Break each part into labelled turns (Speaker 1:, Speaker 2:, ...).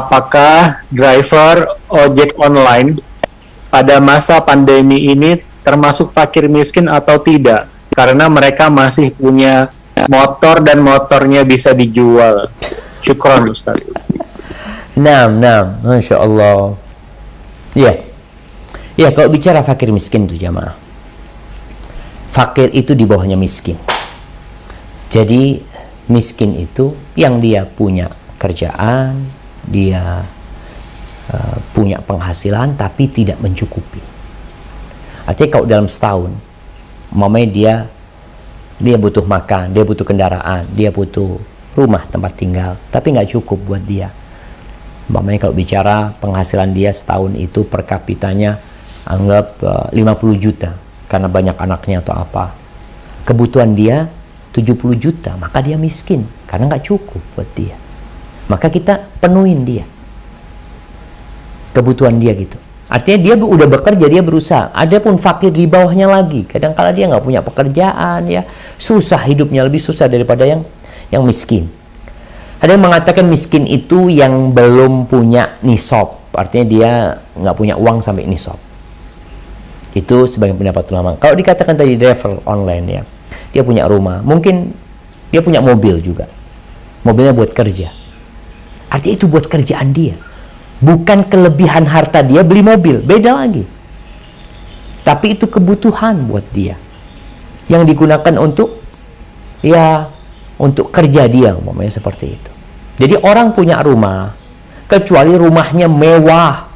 Speaker 1: apakah driver ojek online pada masa pandemi ini termasuk fakir miskin atau tidak? Karena mereka masih punya motor dan motornya bisa dijual. Syukron Ustaz.
Speaker 2: Nah, Masya Allah. Ya, kalau bicara fakir miskin itu jamaah, fakir itu di bawahnya miskin. Jadi miskin itu yang dia punya kerjaan, dia punya penghasilan tapi tidak mencukupi. Artinya kalau dalam setahun, mamanya dia butuh makan, dia butuh kendaraan, dia butuh rumah tempat tinggal, tapi nggak cukup buat dia. Mamanya kalau bicara penghasilan dia setahun itu per kapitanya anggap 50 juta karena banyak anaknya atau apa. Kebutuhan dia 70 juta, maka dia miskin karena nggak cukup buat dia. Maka kita penuhin dia kebutuhan dia gitu. Artinya dia udah bekerja, dia berusaha. Adapun fakir di bawahnya lagi, kadang-kala dia nggak punya pekerjaan, ya susah hidupnya, lebih susah daripada yang miskin. Ada yang mengatakan miskin itu yang belum punya nisab, artinya dia nggak punya uang sampai nisab. Itu sebagai pendapat ulama. Kalau dikatakan tadi driver online, ya dia punya rumah, mungkin dia punya mobil juga, mobilnya buat kerja, artinya itu buat kerjaan dia. Bukan kelebihan harta dia beli mobil, beda lagi. Tapi itu kebutuhan buat dia yang digunakan untuk untuk kerja dia, umpamanya seperti itu. Jadi orang punya rumah, kecuali rumahnya mewah,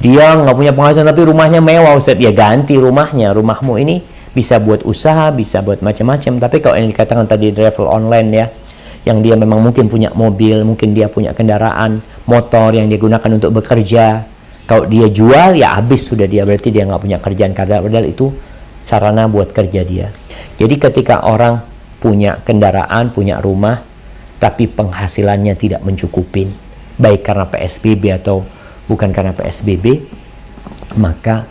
Speaker 2: dia nggak punya penghasilan tapi rumahnya mewah, Ustaz, ya ganti rumahnya. Rumahmu ini bisa buat usaha, bisa buat macam-macam. Tapi kalau yang dikatakan tadi driver online, ya yang dia memang mungkin punya mobil, mungkin dia punya kendaraan, motor yang dia gunakan untuk bekerja. Kalau dia jual, ya habis sudah dia, berarti dia nggak punya kerjaan, karena padahal itu sarana buat kerja dia. Jadi ketika orang punya kendaraan, punya rumah, tapi penghasilannya tidak mencukupin, baik karena PSBB atau bukan karena PSBB, maka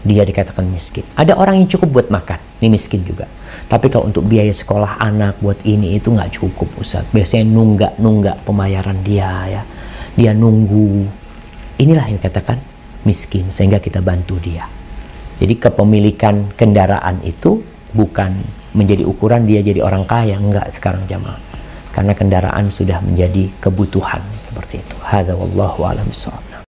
Speaker 2: dia dikatakan miskin. Ada orang yang cukup buat makan, ini miskin juga. Tapi kalau untuk biaya sekolah anak, buat ini itu nggak cukup, Ustaz. Biasanya nunggak pembayaran dia, ya. Dia nunggu. Inilah yang dikatakan miskin, sehingga kita bantu dia. Jadi kepemilikan kendaraan itu bukan menjadi ukuran dia jadi orang kaya, enggak sekarang jamaah. Karena kendaraan sudah menjadi kebutuhan seperti itu. Hadza wallahu a'lam bishawab.